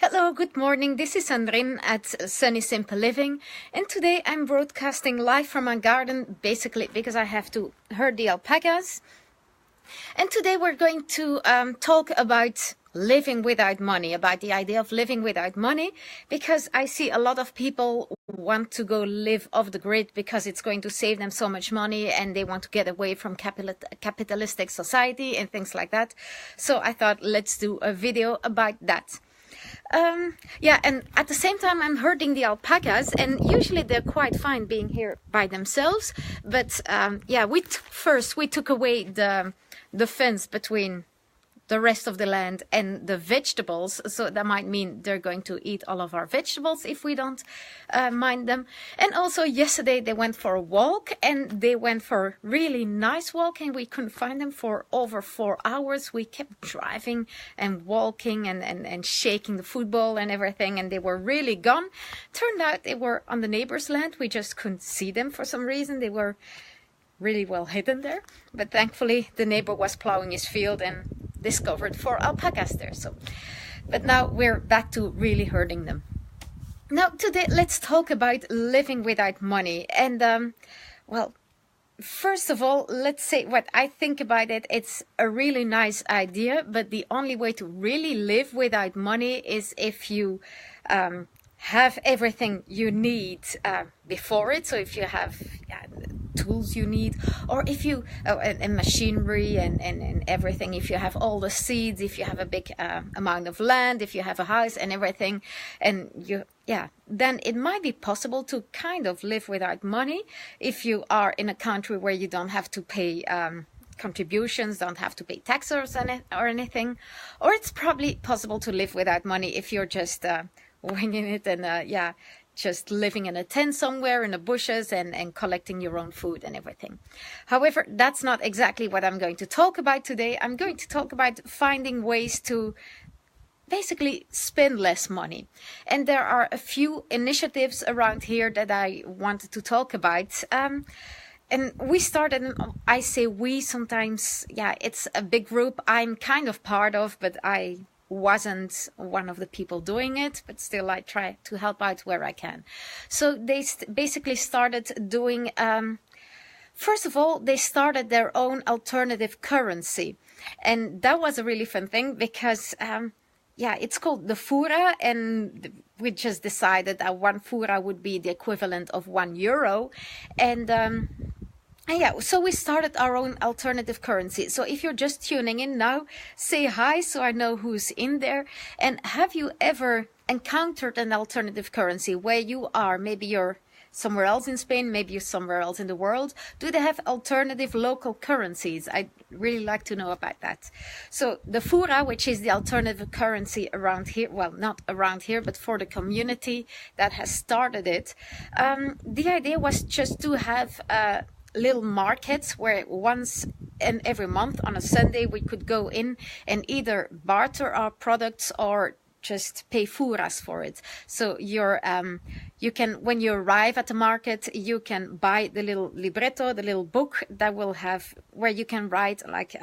Hello, good morning. This is Sandrine at Sunny Simple Living, and today I'm broadcasting live from my garden, basically because I have to herd the alpacas. And today we're going to talk about living without money, about the idea of living without money, because I see a lot of people want to go live off the grid because it's going to save them so much money and they want to get away from capitalistic society and things like that. So I thought, let's do a video about that. And at the same time I'm herding the alpacas, and usually they're quite fine being here by themselves, but we took away the fence between the rest of the land and the vegetables, so that might mean they're going to eat all of our vegetables if we don't mind them. And also yesterday they went for a walk, and they went for a really nice walk, and we couldn't find them for over 4 hours. We kept driving and walking and shaking the football and everything, and they were really gone. Turned out they were on the neighbor's land. We just couldn't see them for some reason. They were really well hidden there, but thankfully the neighbor was plowing his field and discovered 4 alpacas there. But now we're back to really herding them. Now today let's talk about living without money. And first of all, let's say what I think about it. It's a really nice idea, but the only way to really live without money is if you have everything you need before it. So if you have tools you need, or if you and machinery and everything, if you have all the seeds, if you have a big amount of land, if you have a house and everything, and then it might be possible to kind of live without money if you are in a country where you don't have to pay contributions, don't have to pay taxes or anything. Or it's probably possible to live without money if you're just winging it and just living in a tent somewhere in the bushes and collecting your own food and everything. However, that's not exactly what I'm going to talk about today. I'm going to talk about finding ways to basically spend less money. And there are a few initiatives around here that I wanted to talk about. And we started, I say we sometimes, it's a big group I'm kind of part of, but I wasn't one of the people doing it, but still I try to help out where I can. So they basically started doing, first of all, they started their own alternative currency. And that was a really fun thing because, it's called the fura, and we just decided that 1 fura would be the equivalent of €1. And so we started our own alternative currency. So if you're just tuning in now, say hi so I know who's in there. And have you ever encountered an alternative currency where you are? Maybe you're somewhere else in Spain, maybe you're somewhere else in the world. Do they have alternative local currencies? I'd really like to know about that. So the fura, which is the alternative currency around here, well, not around here, but for the community that has started it, the idea was just to have little markets where once and every month on a Sunday we could go in and either barter our products or just pay furas for it. So you can, when you arrive at the market, you can buy the little libretto, the little book that will have, where you can write like,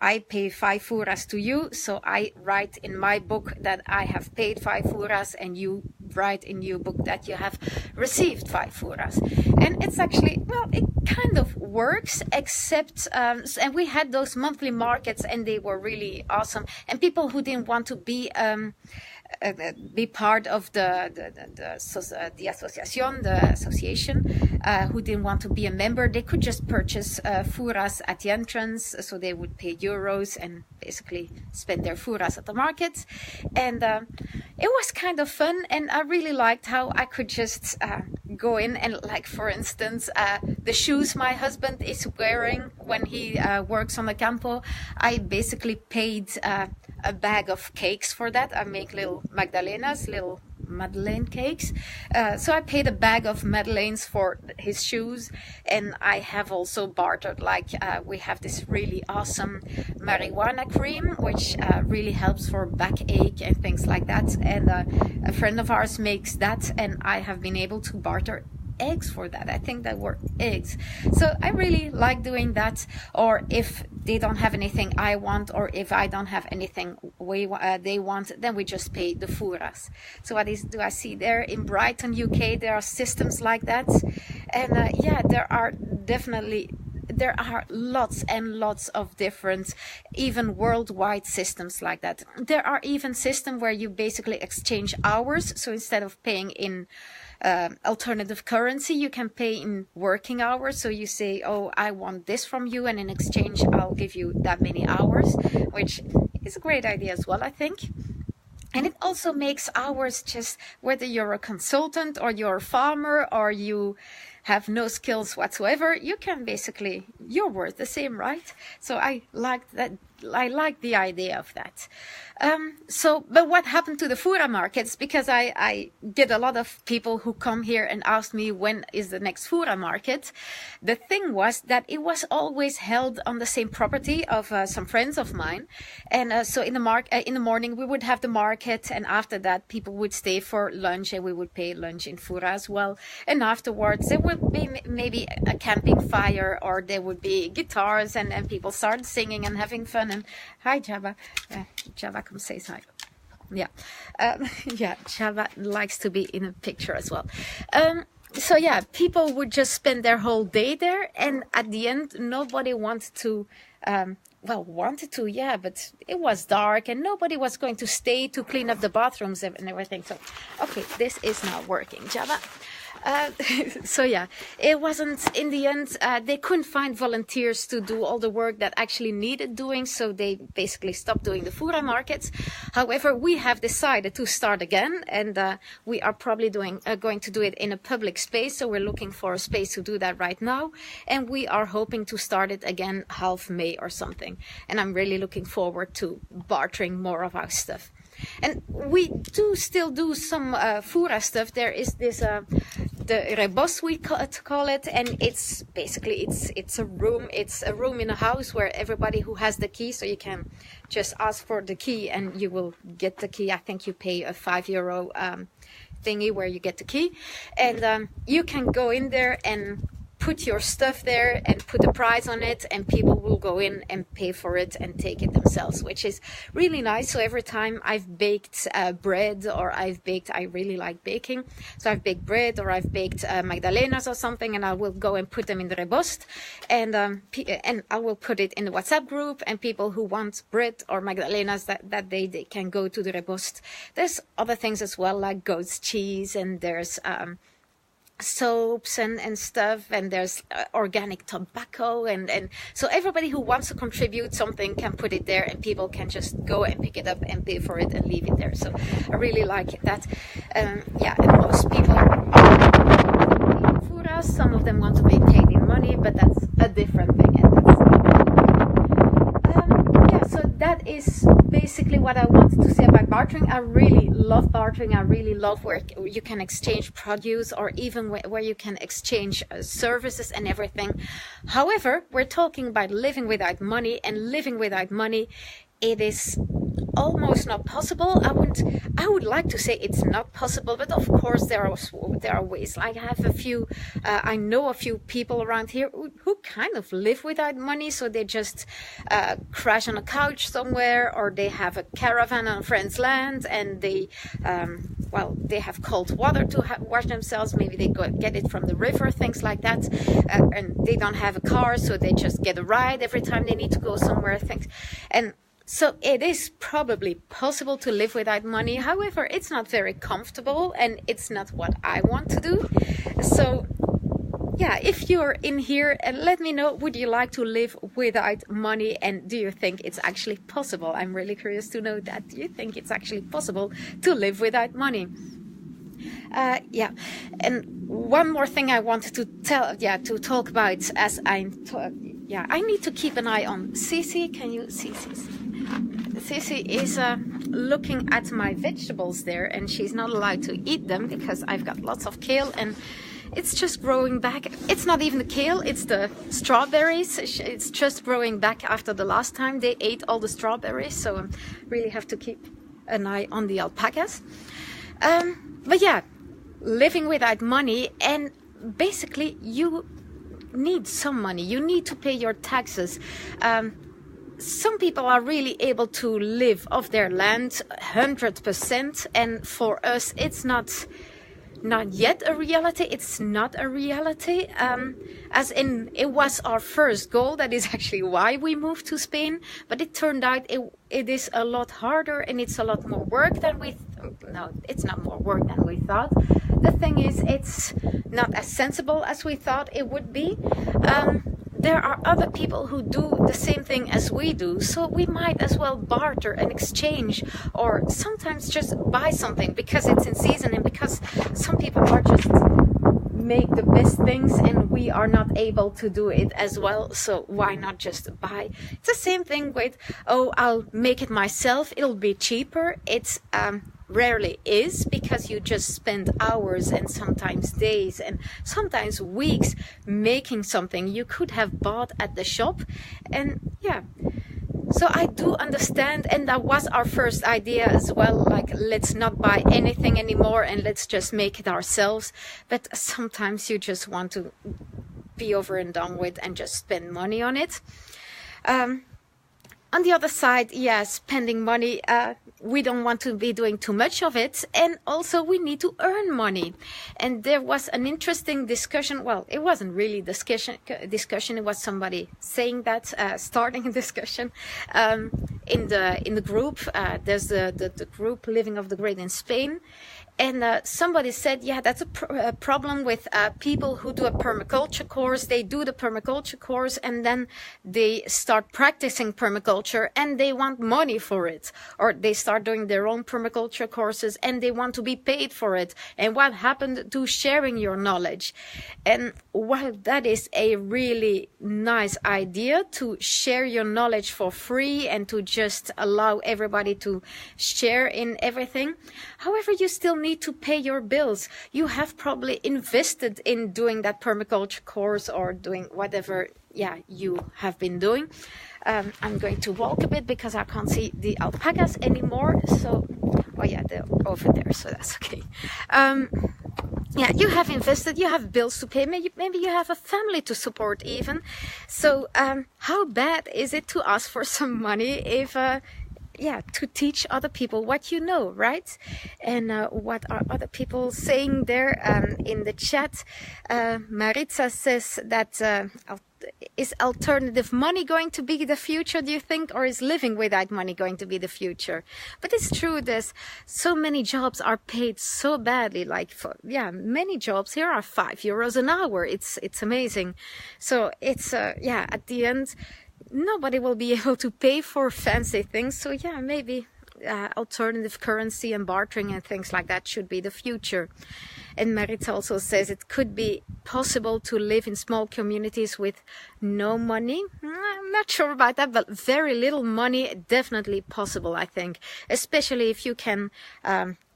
I pay 5 furas to you, so I write in my book that I have paid 5 furas, and you write in your book that you have received 5 furas. And it's actually, it kind of works, except, and we had those monthly markets, and they were really awesome. And people who didn't want to be part of the association, who didn't want to be a member, they could just purchase furas at the entrance, so they would pay euros and basically spend their furas at the market. And it was kind of fun, and I really liked how I could just go in and, like, for instance, the shoes my husband is wearing when he works on the campo, I basically paid a bag of cakes for that. I make little magdalenas, little Madeleine cakes. So I paid a bag of Madeleines for his shoes, and I have also bartered, like we have this really awesome marijuana cream, which really helps for backache and things like that. And a friend of ours makes that, and I have been able to barter eggs for that. I think that were eggs. So I really like doing that. Or if they don't have anything I want, or if I don't have anything they want, then we just pay the furas. So what do I see there in Brighton, UK? There are systems like that, and yeah, there are lots and lots of different, even worldwide systems like that. There are even systems where you basically exchange hours. So instead of paying in alternative currency, you can pay in working hours. So you say, oh, I want this from you, and in exchange I'll give you that many hours, which is a great idea as well, I think. And it also makes hours, just whether you're a consultant or you're a farmer or you have no skills whatsoever, you can basically, you're worth the same, right? So I like that. I like the idea of that. But what happened to the Fura markets? Because I get a lot of people who come here and ask me, when is the next Fura market? The thing was that it was always held on the same property of some friends of mine. And so in the morning we would have the market, and after that people would stay for lunch, and we would pay lunch in Fura as well. And afterwards there would be maybe a camping fire, or there would be guitars, and people started singing and having fun. And hi Java, Java, come say hi. Yeah, yeah, Java likes to be in a picture as well. So yeah, people would just spend their whole day there, and at the end nobody wanted to yeah, but it was dark and nobody was going to stay to clean up the bathrooms and everything. So okay, this is not working, Java. So yeah, it wasn't, in the end, they couldn't find volunteers to do all the work that actually needed doing, so they basically stopped doing the Fura markets. However, we have decided to start again, and we are probably going to do it in a public space, so we're looking for a space to do that right now, and we are hoping to start it again half May or something, and I'm really looking forward to bartering more of our stuff. And we do still do some Fura stuff. There is this the rebos, we call it, and it's basically it's a room in a house where everybody who has the key, so you can just ask for the key and you will get the key. I think you pay a €5 thingy where you get the key, and you can go in there and put your stuff there and put a price on it, and people will go in and pay for it and take it themselves, which is really nice. So every time I've baked bread, or I really like baking, so I've baked bread or I've baked magdalenas or something, and I will go and put them in the rebost, and I will put it in the WhatsApp group, and people who want bread or magdalenas that they can go to the rebost. There's other things as well, like goat's cheese, and there's soaps and stuff, and there's organic tobacco, and so everybody who wants to contribute something can put it there, and people can just go and pick it up and pay for it and leave it there. So I really like that. Yeah, and most people for us, some of them want to be paid in money, but that's a different thing, and that's yeah, so that is basically what I wanted to say about bartering. I really love bartering. I really love where you can exchange produce, or even where you can exchange services and everything. However, we're talking about living without money, and living without money, it is almost not possible. I would like to say it's not possible, but of course there are ways. Like I know a few people around here who kind of live without money, so they just crash on a couch somewhere, or they have a caravan on a friend's land, and they have cold water to wash themselves. Maybe they get it from the river, things like that, and they don't have a car, so they just get a ride every time they need to go somewhere. So it is probably possible to live without money. However, it's not very comfortable, and it's not what I want to do. So yeah, if you're in here, let me know, would you like to live without money, and do you think it's actually possible? I'm really curious to know that. Do you think it's actually possible to live without money? Yeah, and one more thing I wanted to talk about, as I need to keep an eye on Cici. Can you see Cici? Cici is looking at my vegetables there, and she's not allowed to eat them because I've got lots of kale, and it's just growing back. It's not even the kale, it's the strawberries. It's just growing back after the last time they ate all the strawberries, so I really have to keep an eye on the alpacas. But yeah, living without money, and basically you need some money. You need to pay your taxes. some people are really able to live off their land 100%, and for us it's not yet a reality. It's not a reality, as in it was our first goal. That is actually why we moved to Spain, but it turned out it is a lot harder, and it's a lot more work than it's not more work than we thought. The thing is, it's not as sensible as we thought it would be. There are other people who do the same thing as we do, so we might as well barter and exchange, or sometimes just buy something because it's in season, and because some people are just make the best things and we are not able to do it as well, so why not just buy? It's the same thing with, oh, I'll make it myself, it'll be cheaper. It's rarely is, because you just spend hours and sometimes days and sometimes weeks making something you could have bought at the shop. And yeah, so I do understand, and that was our first idea as well, like, let's not buy anything anymore and let's just make it ourselves. But sometimes you just want to be over and done with and just spend money on it. On the other side, yeah, spending money, we don't want to be doing too much of it, and also we need to earn money. And there was an interesting discussion. Well, it wasn't really discussion. It was somebody saying that, starting a discussion in the group. There's the group Living of the Great in Spain. And somebody said, yeah, that's a problem with people who do a permaculture course. They do the permaculture course and then they start practicing permaculture and they want money for it. Or they start doing their own permaculture courses and they want to be paid for it. And what happened to sharing your knowledge? And while that is a really nice idea, to share your knowledge for free and to just allow everybody to share in everything, however, you still need to pay your bills. You have probably invested in doing that permaculture course or doing whatever, yeah, you have been doing. I'm going to walk a bit because I can't see the alpacas anymore. So, oh yeah, they're over there, so that's okay. Yeah, you have invested, you have bills to pay, maybe you have a family to support even. So how bad is it to ask for some money if yeah, to teach other people what you know, right? And what are other people saying there in the chat? Maritza says that is alternative money going to be the future, do you think? Or is living without money going to be the future? But it's true, there's so many jobs are paid so badly. Like, for, yeah, many jobs here are €5 an hour. It's amazing. So it's, yeah, at the end, nobody will be able to pay for fancy things. So yeah, maybe alternative currency and bartering and things like that should be the future. And Maritza also says it could be possible to live in small communities with no money. I'm not sure about that, but very little money, definitely possible, I think. Especially if you can,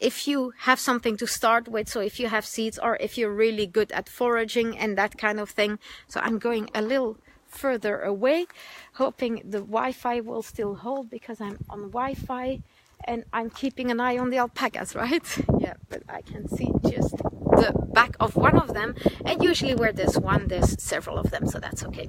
if you have something to start with. So if you have seeds, or if you're really good at foraging and that kind of thing. So I'm going a little further away, hoping the Wi-Fi will still hold, because I'm on Wi-Fi and I'm keeping an eye on the alpacas, right? Yeah, but I can see just the back of one of them, and usually where there's one, there's several of them, so that's okay.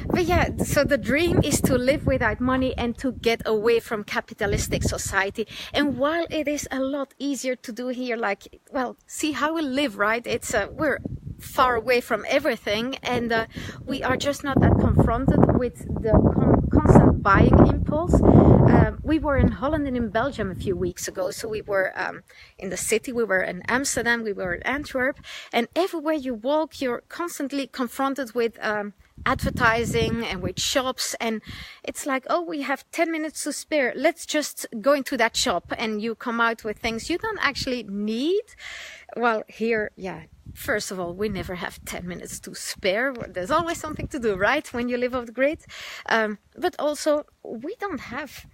But yeah, so the dream is to live without money and to get away from capitalistic society. And while it is a lot easier to do here, like, well, see how we live, right? It's we're far away from everything, and we are just not that confronted with the constant buying impulse. We were in Holland and in Belgium a few weeks ago, so we were in the city, we were in Amsterdam, we were in Antwerp, and everywhere you walk, you're constantly confronted with advertising and with shops, and it's like, oh, we have 10 minutes to spare, let's just go into that shop, and you come out with things you don't actually need. Well, here, yeah, first of all, we never have 10 minutes to spare. There's always something to do, right, when you live off the grid. But also, we don't have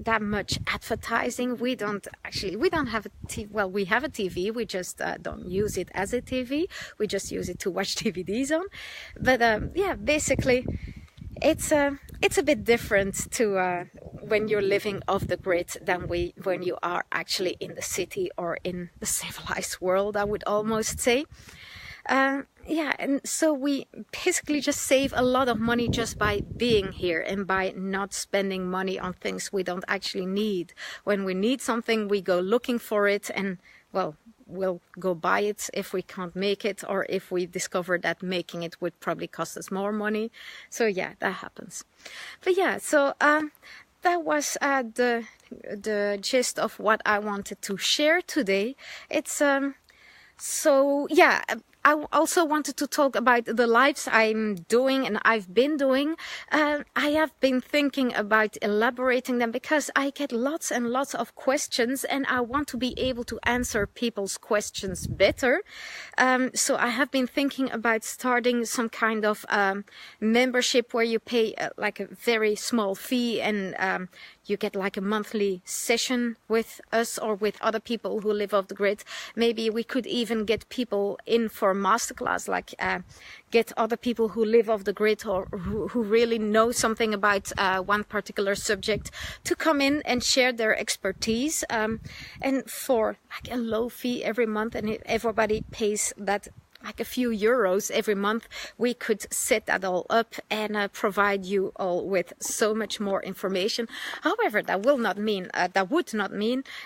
that much advertising. We don't have a TV. Well, we have a TV. We just don't use it as a TV. We just use it to watch DVDs on. But yeah, basically, it's a bit different to when you're living off the grid than when you are actually in the city or in the civilized world, I would almost say. Yeah, and so we basically just save a lot of money just by being here and by not spending money on things we don't actually need. When we need something, we go looking for it, and well, we'll go buy it if we can't make it, or if we discover that making it would probably cost us more money. So yeah, that happens. But yeah, so that was the gist of what I wanted to share today. It's so yeah, I also wanted to talk about the lives I'm doing and I've been doing. I have been thinking about elaborating them because I get lots and lots of questions and I want to be able to answer people's questions better. So I have been thinking about starting some kind of membership where you pay like a very small fee and you get like a monthly session with us or with other people who live off the grid. Maybe we could even get people in for masterclass, like get other people who live off the grid or who really know something about one particular subject to come in and share their expertise, and for like a low fee every month, and if everybody pays that like a few euros every month, we could set that all up and provide you all with so much more information. However, that would not mean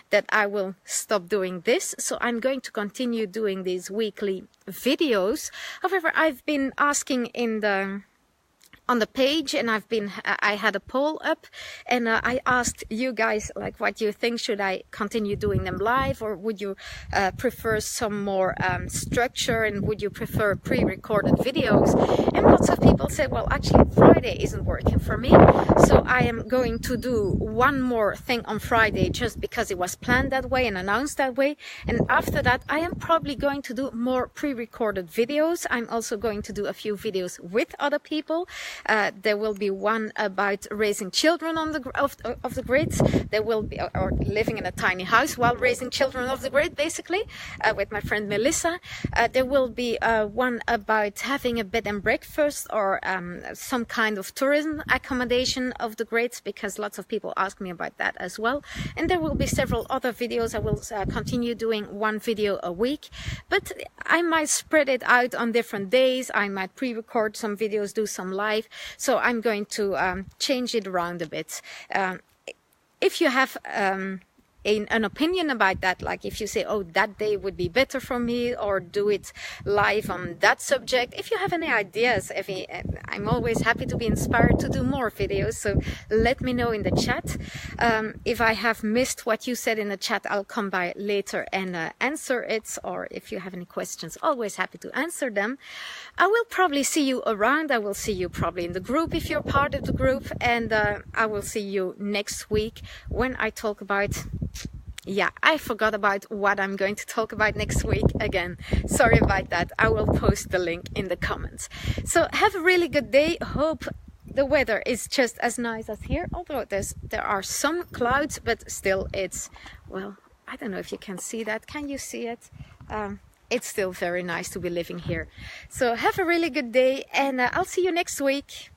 that I will stop doing this. So I'm going to continue doing these weekly videos. However, I've been asking on the page, and I had a poll up, and I asked you guys, like, what do you think? Should I continue doing them live, or would you prefer some more structure, and would you prefer pre-recorded videos? And lots of people said, well, actually Friday isn't working for me, so I am going to do one more thing on Friday just because it was planned that way and announced that way, and after that I am probably going to do more pre-recorded videos. I'm also going to do a few videos with other people. There will be one about raising children on of the grid. There will be, or living in a tiny house while raising children off the grid, basically, with my friend Melissa. There will be one about having a bed and breakfast or some kind of tourism accommodation of the grids, because lots of people ask me about that as well. And there will be several other videos. I will continue doing one video a week, but I might spread it out on different days. I might pre-record some videos, do some live. So I'm going to change it around a bit. If you have an opinion about that, like if you say, oh, that day would be better for me, or do it live on that subject. If you have any ideas, I'm always happy to be inspired to do more videos, so let me know in the chat. If I have missed what you said in the chat, I'll come by later and answer it, or if you have any questions, always happy to answer them. I will probably see you around. I will see you probably in the group if you're part of the group, and I will see you next week when I talk about... Yeah, I forgot about what I'm going to talk about next week again. Sorry about that. I will post the link in the comments. So have a really good day. Hope the weather is just as nice as here, although there are some clouds, but still it's, well, I don't know if you can see that. Can you see it? It's still very nice to be living here. So have a really good day, and I'll see you next week.